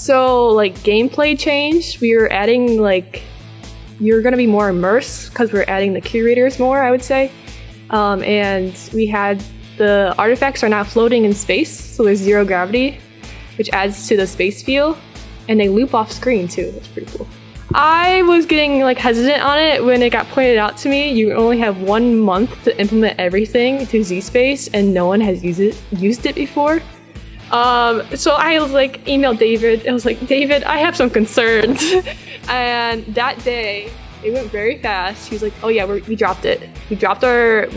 So like gameplay changed. We were adding like you're gonna be more immersed because we're adding the curators more, I would say. And we had the artifacts are now floating in space, so there's zero gravity, which adds to the space feel, and they loop off screen too. That's pretty cool. I was getting like hesitant on it when it got pointed out to me. You only have 1 month to implement everything to Z-Space, and no one has used it before. So I was like, emailed David. I was like, David, I have some concerns. And that day, it went very fast. He was like, oh yeah, we dropped it. We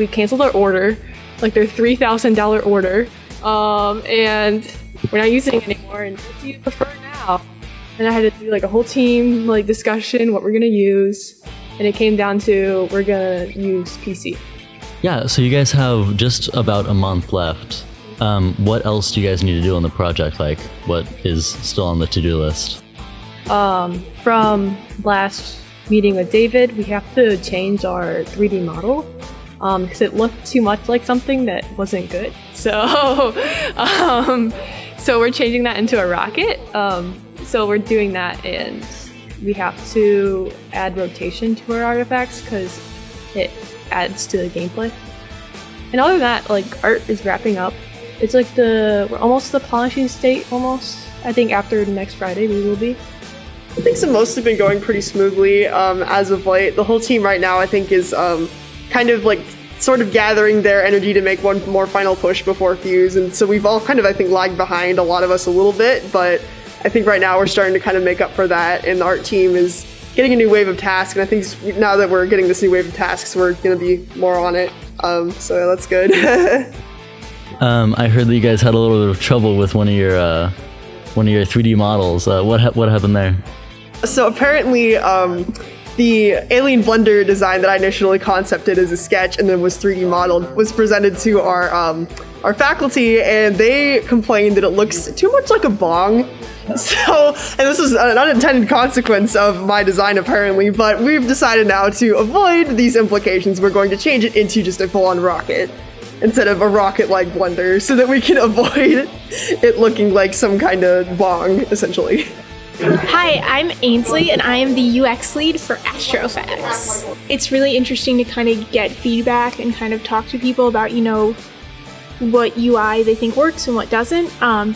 canceled our order, like their $3,000 order. And we're not using it anymore. And what do you prefer now? And I had to do like a whole team like discussion, what we're gonna use. And it came down to, we're gonna use PC. Yeah, so you guys have just about a month left. What else do you guys need to do on the project? Like, what is still on the to-do list? From last meeting with David, we have to change our 3D model because it looked too much like something that wasn't good. So, so we're changing that into a rocket. So we're doing that, and we have to add rotation to our artifacts because it adds to the gameplay. And other than that, like art is wrapping up. It's like we're almost the polishing state almost. I think after next Friday we will be. I think so. Mostly been going pretty smoothly as of late. The whole team right now I think is kind of like sort of gathering their energy to make one more final push before Fuse, and so we've all kind of I think lagged behind, a lot of us a little bit, but I think right now we're starting to kind of make up for that, and the art team is getting a new wave of tasks, and I think now that we're getting this new wave of tasks, we're going to be more on it, so that's good. I heard that you guys had a little bit of trouble with one of your 3D models. What happened there? So apparently, the alien blender design that I initially concepted as a sketch and then was 3D modeled was presented to our faculty, and they complained that it looks too much like a bong. So, and this was an unintended consequence of my design apparently, but we've decided now to avoid these implications. We're going to change it into just a full-on rocket instead of a rocket-like blender so that we can avoid it looking like some kind of bong, essentially. Hi, I'm Ainsley, and I am the UX lead for Astrofacts. It's really interesting to kind of get feedback and kind of talk to people about, what UI they think works and what doesn't,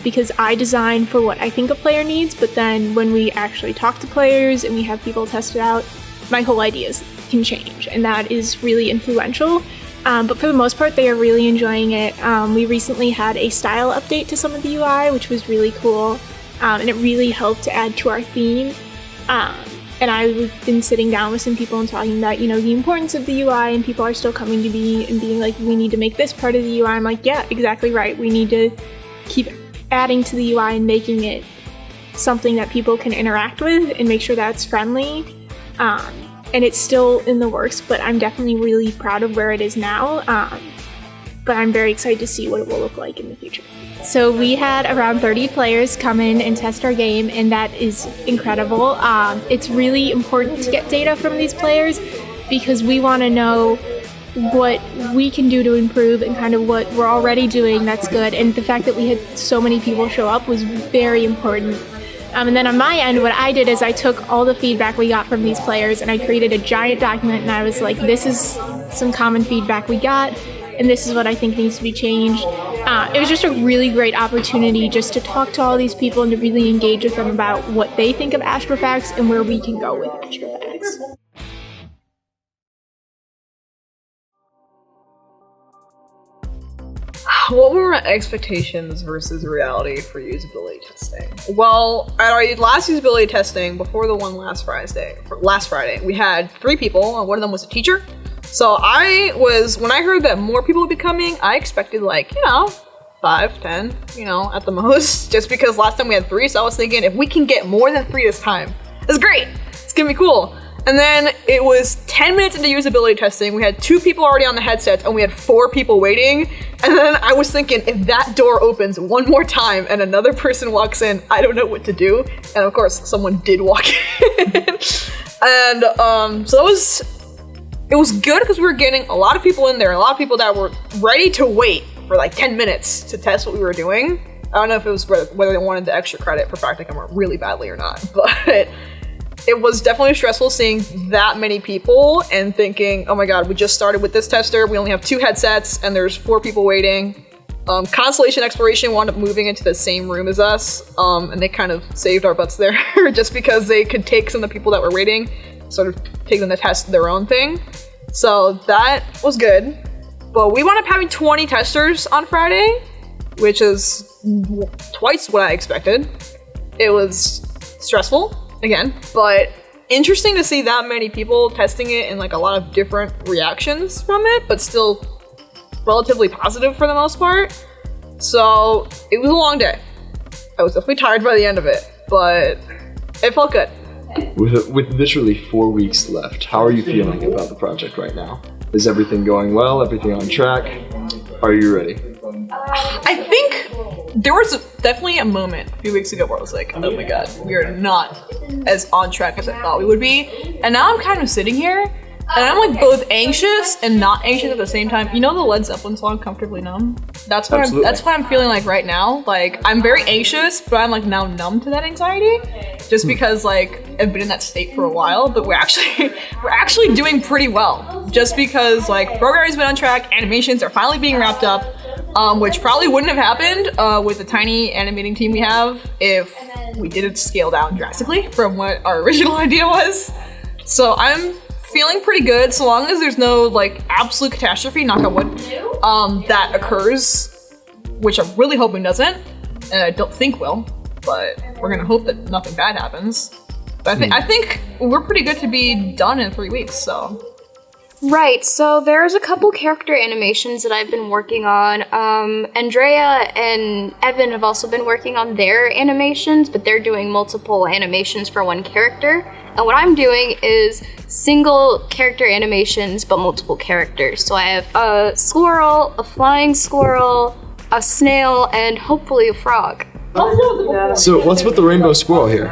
because I design for what I think a player needs, but then when we actually talk to players and we have people test it out, my whole ideas can change, and that is really influential. But for the most part, they are really enjoying it. We recently had a style update to some of the UI, which was really cool, and it really helped to add to our theme. And I've been sitting down with some people and talking about, the importance of the UI, and people are still coming to me and being like, we need to make this part of the UI. I'm like, yeah, exactly right. We need to keep adding to the UI and making it something that people can interact with and make sure that's friendly. And it's still in the works, but I'm definitely really proud of where it is now. But I'm very excited to see what it will look like in the future. So we had around 30 players come in and test our game, and that is incredible. It's really important to get data from these players because we want to know what we can do to improve and kind of what we're already doing that's good. And the fact that we had so many people show up was very important. And then on my end, what I did is I took all the feedback we got from these players and I created a giant document, and I was like, this is some common feedback we got, and this is what I think needs to be changed. It was just a really great opportunity just to talk to all these people and to really engage with them about what they think of Astrofacts and where we can go with Astrofacts. What were my expectations versus reality for usability testing? Well, at our last usability testing, before the one last Friday, we had 3 people, and one of them was a teacher. So when I heard that more people would be coming, I expected 5, 10, at the most, just because last time we had 3, so I was thinking if we can get more than 3 this time, that's great, it's gonna be cool. And then it was 10 minutes into usability testing, we had 2 people already on the headsets, and we had 4 people waiting, and then I was thinking, if that door opens one more time and another person walks in, I don't know what to do, and of course, someone did walk in. And so it was good because we were getting a lot of people in there, a lot of people that were ready to wait for 10 minutes to test what we were doing. I don't know if it was whether they wanted the extra credit for practicing really badly or not, but it was definitely stressful seeing that many people and thinking, oh my god, we just started with this tester, we only have 2 headsets, and there's 4 people waiting. Constellation Exploration wound up moving into the same room as us, and they kind of saved our butts there just because they could take some of the people that were waiting, sort of take them to test their own thing. So that was good. But we wound up having 20 testers on Friday, which is twice what I expected. It was stressful, again, but interesting to see that many people testing it and like a lot of different reactions from it, but still relatively positive for the most part. So it was a long day. I was definitely tired by the end of it, but it felt good. With literally 4 weeks left, how are you feeling about the project right now? Is everything going well? Everything on track? Are you ready? I think there was definitely a moment a few weeks ago where I was like, oh my god, we are not as on track as I thought we would be. And now I'm kind of sitting here and I'm like both anxious and not anxious at the same time. You know the Led Zeppelin song Comfortably Numb? That's what I'm feeling like right now. Like I'm very anxious, but I'm like now numb to that anxiety. Just because like I've been in that state for a while, but we're actually doing pretty well. Just because like programming's been on track, animations are finally being wrapped up, which probably wouldn't have happened with the tiny animating team we have if we didn't scale down drastically from what our original idea was. So I'm feeling pretty good, so long as there's no like absolute catastrophe, knock on wood, that occurs, which I'm really hoping doesn't, and I don't think will, but we're gonna hope that nothing bad happens. But I think we're pretty good to be done in 3 weeks, so. Right, so there's a couple character animations that I've been working on. Andrea and Evan have also been working on their animations, but they're doing multiple animations for one character. And what I'm doing is single character animations, but multiple characters. So I have a squirrel, a flying squirrel, a snail, and hopefully a frog. So what's with the rainbow squirrel here?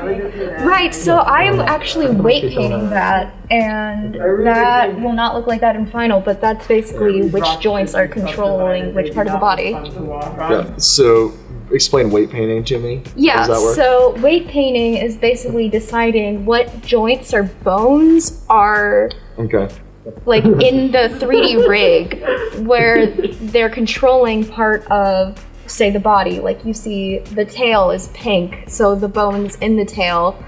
Right, so I'm actually weight painting that, and that will not look like that in final, but that's basically which joints are controlling which part of the body. Yeah, so explain weight painting to me. Yeah, How does that work? so weight painting is basically deciding what joints or bones are Okay. like in the 3D rig where they're controlling part of, say, the body. Like you see the tail is pink, so the bones in the tail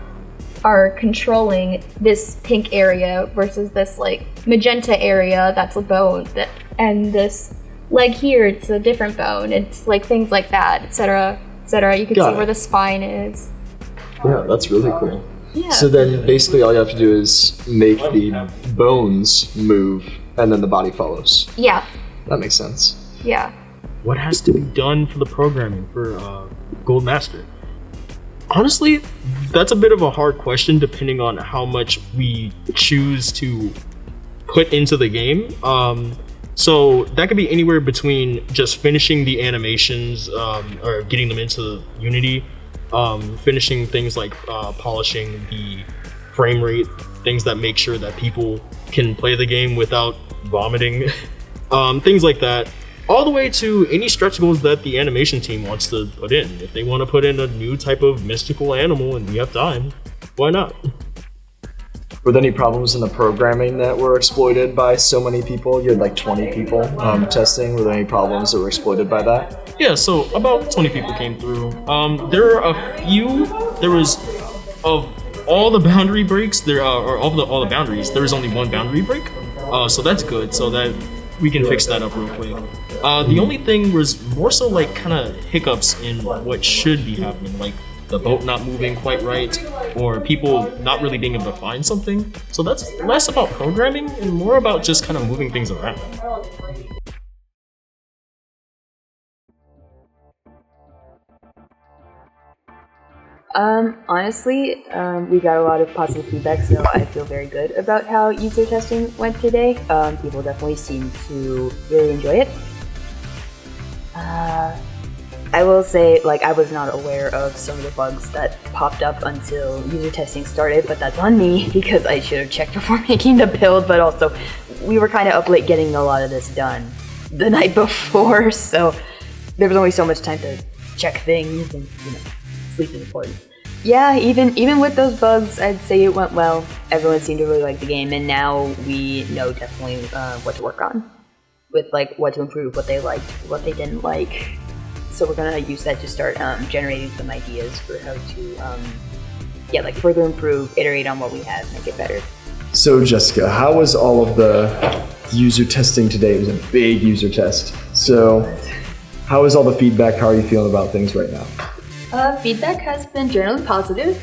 are controlling this pink area versus this like magenta area that's a bone, and this leg here, it's a different bone. It's like things like that, etc., etc. You can see where the spine is. Yeah, that's really cool. Yeah. So then basically all you have to do is make the bones move and then the body follows. Yeah. That makes sense. Yeah. What has to be done for the programming for Gold Master? Honestly, that's a bit of a hard question depending on how much we choose to put into the game. So that could be anywhere between just finishing the animations or getting them into Unity, finishing things like polishing the frame rate, things that make sure that people can play the game without vomiting, things like that. All the way to any stretch goals that the animation team wants to put in. If they want to put in a new type of mystical animal and we have time, why not? Were there any problems in the programming that were exploited by so many people? You had like 20 people testing. Were there any problems that were exploited by that? Yeah, so about 20 people came through. There are a few. There was, of all the boundary breaks, all the boundaries, there was only one boundary break. So that's good. So that we can fix that up real quick. The only thing was more so like kind of hiccups in what should be happening, like the boat not moving quite right, or people not really being able to find something. So that's less about programming and more about just kind of moving things around. Honestly, we got a lot of positive feedback, so I feel very good about how user testing went today. People definitely seem to really enjoy it. I will say, like, I was not aware of some of the bugs that popped up until user testing started, but that's on me because I should have checked before making the build, but also we were kind of up late getting a lot of this done the night before, so there was only so much time to check things, and sleep is important. Yeah, even with those bugs, I'd say it went well. Everyone seemed to really like the game, and now we know definitely what to work on, with like what to improve, what they liked, what they didn't like. So we're gonna use that to start generating some ideas for how to, further improve, iterate on what we have, make it better. So Jessica, how was all of the user testing today? It was a big user test. So how is all the feedback? How are you feeling about things right now? Feedback has been generally positive.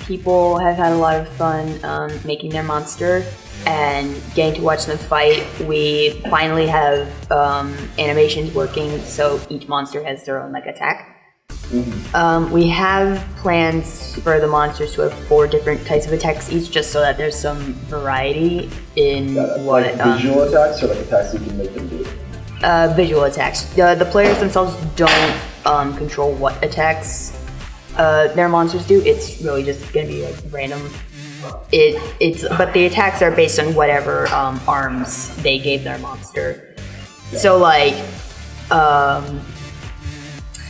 People have had a lot of fun making their monster and getting to watch them fight. We finally have animations working, so each monster has their own attack. Mm-hmm. We have plans for the monsters to have 4 different types of attacks each, just so that there's some variety in what visual attacks or attacks you can make them do. Visual attacks. The players themselves don't control what attacks their monsters do. It's really just gonna be random. But the attacks are based on whatever arms they gave their monster.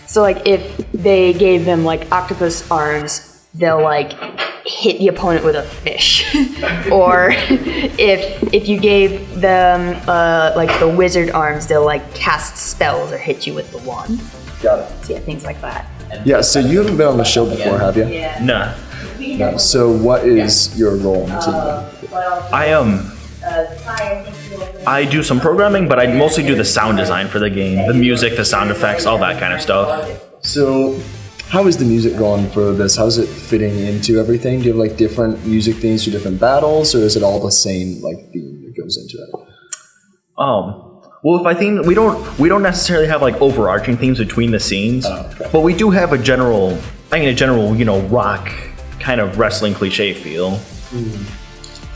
So if they gave them octopus arms, they'll hit the opponent with a fish. Or if you gave them the wizard arms, they'll cast spells or hit you with the wand. Got it. So yeah, things like that. Yeah, so you haven't been on the show before, have you? Yeah. Nah. No. So what is your role in the team? I do some programming, but I mostly do the sound design for the game, the music, the sound effects, all that kind of stuff. So how is the music going for this? How's it fitting into everything? Do you have different music themes for different battles, or is it all the same theme that goes into it? Well, if I think we don't necessarily have overarching themes between the scenes, but we do have a general rock kind of wrestling cliche feel.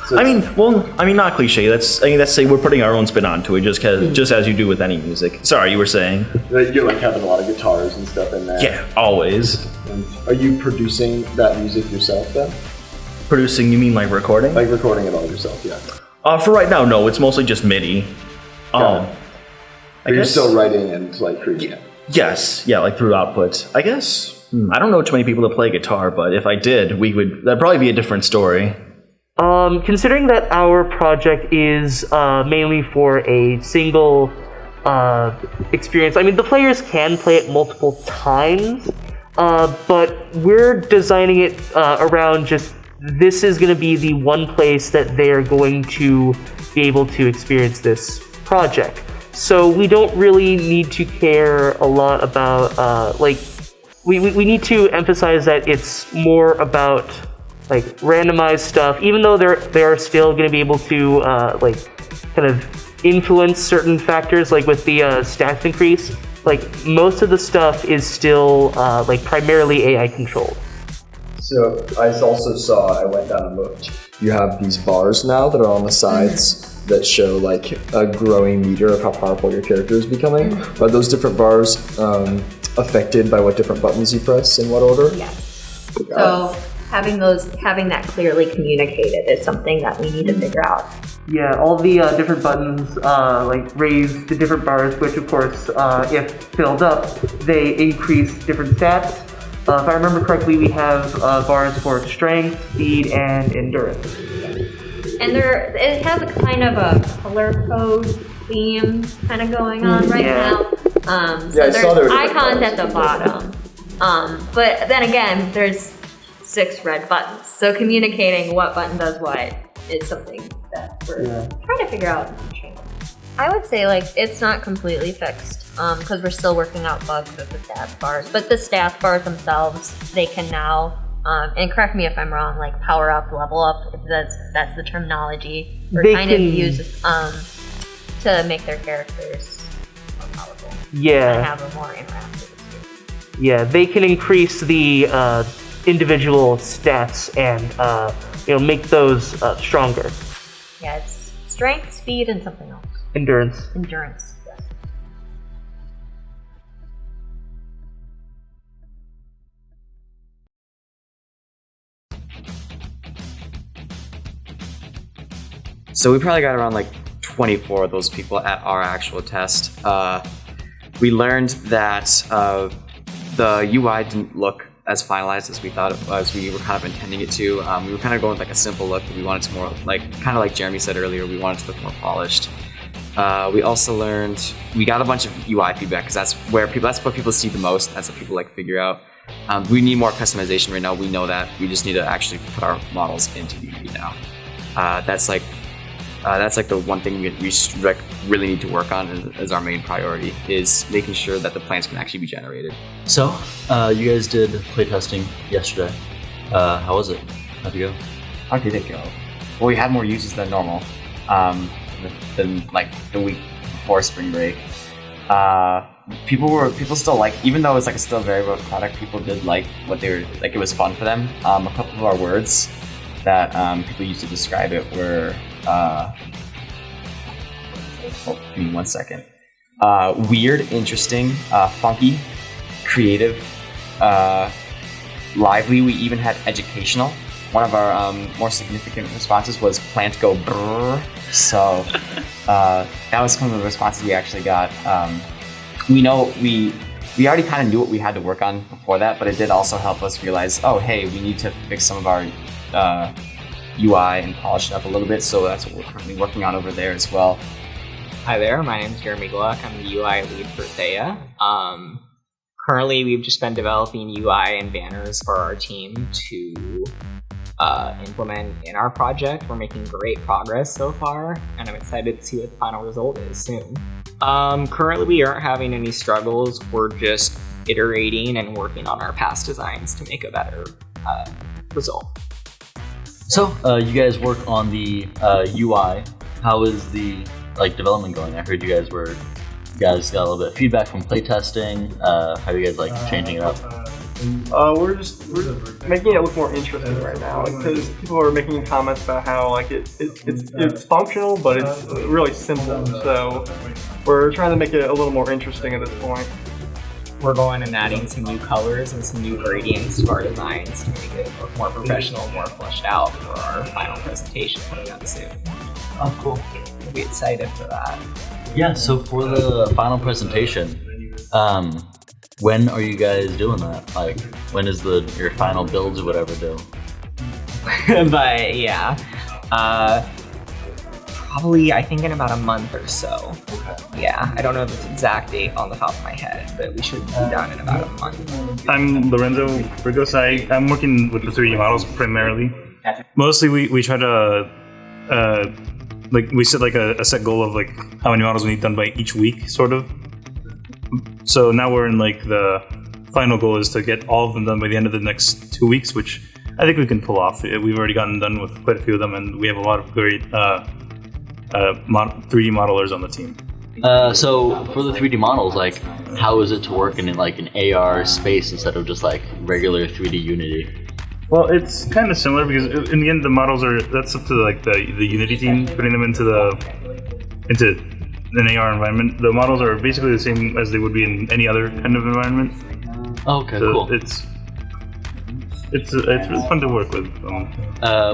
So not cliche. Let's say we're putting our own spin onto it, just as you do with any music. Sorry, you were saying? You're having a lot of guitars and stuff in there. Yeah, always. And are you producing that music yourself then? Producing? You mean recording? Recording it all yourself, yeah. For right now, no. It's mostly just MIDI. You're still writing and creating it. Yes, yeah, through output. I guess I don't know too many people that play guitar, but if I did, that'd probably be a different story. Considering that our project is mainly for a single experience, the players can play it multiple times, but we're designing it around just this is going to be the one place that they're going to be able to experience this project. So we don't really need to care a lot about we need to emphasize that it's more about randomized stuff, even though they are still going to be able to kind of influence certain factors, with the stats increase. Most of the stuff is still primarily AI controlled. So I also saw, I went down and looked, you have these bars now that are on the sides that show a growing meter of how powerful your character is becoming. Are those different bars affected by what different buttons you press in what order? Yes. So having that clearly communicated is something that we need to figure out. Yeah, all the different buttons raise the different bars, which of course, if filled up, they increase different stats. If I remember correctly, we have bars for strength, speed, and endurance. And it has a kind of a color code theme kind of going on right now. So there's icons at the bottom. But then again, there's 6 red buttons. So communicating what button does what is something that we're trying to figure out. I would say it's not completely fixed because we're still working out bugs with the stats bars. But the stats bars themselves, they can now, and correct me if I'm wrong, power up, level up, if that's the terminology, or kind of use to make their characters more powerful. Yeah. And have a more interactive experience. Yeah, they can increase the individual stats and make those stronger. Yeah, it's strength, speed, and something else. Endurance. Endurance, yes. So we probably got around 24 of those people at our actual test. we learned that the UI didn't look as finalized as we thought as we were kind of intending it to. We were kind of going with like a simple look, but we wanted to more kind of like Jeremy said earlier, we wanted to look more polished. We also learned, we got a bunch of UI feedback because that's what people see the most. That's what people figure out. We need more customization right now. We know that. We just need to actually put our models into Unity now. That's the one thing we really need to work on as our main priority, is making sure that the plans can actually be generated. So, you guys did playtesting yesterday. How was it? How'd it go? How did it go? Well, we had more users than normal, than the week before spring break. People still even though it's still a very rough product, people did what they were it was fun for them. A couple of our words that people used to describe it were give me 1 second. Weird, interesting, funky, creative, lively. We even had educational. One of our more significant responses was plant go brrr. So that was some of the responses we actually got. We already kind of knew what we had to work on before that, but it did also help us realize, oh, hey, we need to fix some of our UI and polish it up a little bit. So that's what we're currently working on over there as well. Hi there, my name is Jeremy Gluck. I'm the UI lead for Thea. Currently, we've just been developing UI and banners for our team to implement in our project. We're making great progress so far, and I'm excited to see what the final result is soon. Currently, we aren't having any struggles. We're just iterating and working on our past designs to make a better result. So, you guys work on the UI. How is the development going? I heard you guys got a little bit of feedback from playtesting. How are you guys changing it up? We're making it look more interesting right now, because people are making comments about how it's functional, but it's really simple. So we're trying to make it a little more interesting at this point. We're going and adding some new colors and some new gradients to our designs to make it look more professional, more fleshed out for our final presentation coming up soon. Oh, cool. We'll be excited for that. Yeah, so for the final presentation, when are you guys doing that? When is your final builds or whatever due? But yeah, probably I think in about a month or so. Okay. Yeah, I don't know the exact date on the top of my head, but we should be done in about a month. I'm Lorenzo Burgos. I'm working with the 3D models primarily. Mostly we try to we set a set goal of how many models we need done by each week, sort of. So now we're in the final goal is to get all of them done by the end of the next 2 weeks, which I think we can pull off. We've already gotten done with quite a few of them, and we have a lot of great 3D modelers on the team. So for the 3D models, how is it to work in an AR space instead of just regular 3D Unity? Well, it's kind of similar, because in the end the models that's up to the Unity team putting them into an AR environment. The models are basically the same as they would be in any other kind of environment. Okay, so cool. It's really fun to work with.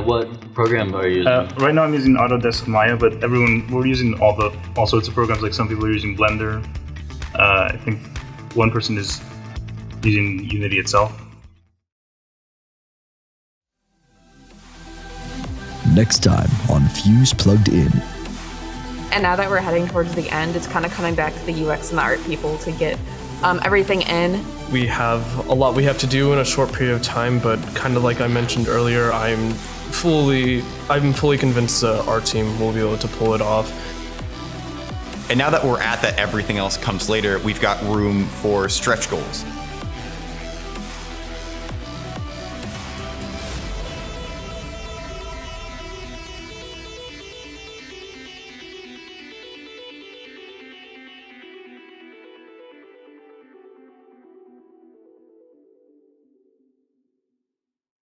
What program are you using? Right now I'm using Autodesk Maya, but we're using all sorts of programs. Some people are using Blender. I think one person is using Unity itself. Next time on Fuse Plugged In. And now that we're heading towards the end, it's kind of coming back to the UX and the art people to get everything in. We have a lot we have to do in a short period of time, but kind of like I mentioned earlier, I'm fully convinced the art team will be able to pull it off. And now that we're at that everything else comes later, we've got room for stretch goals.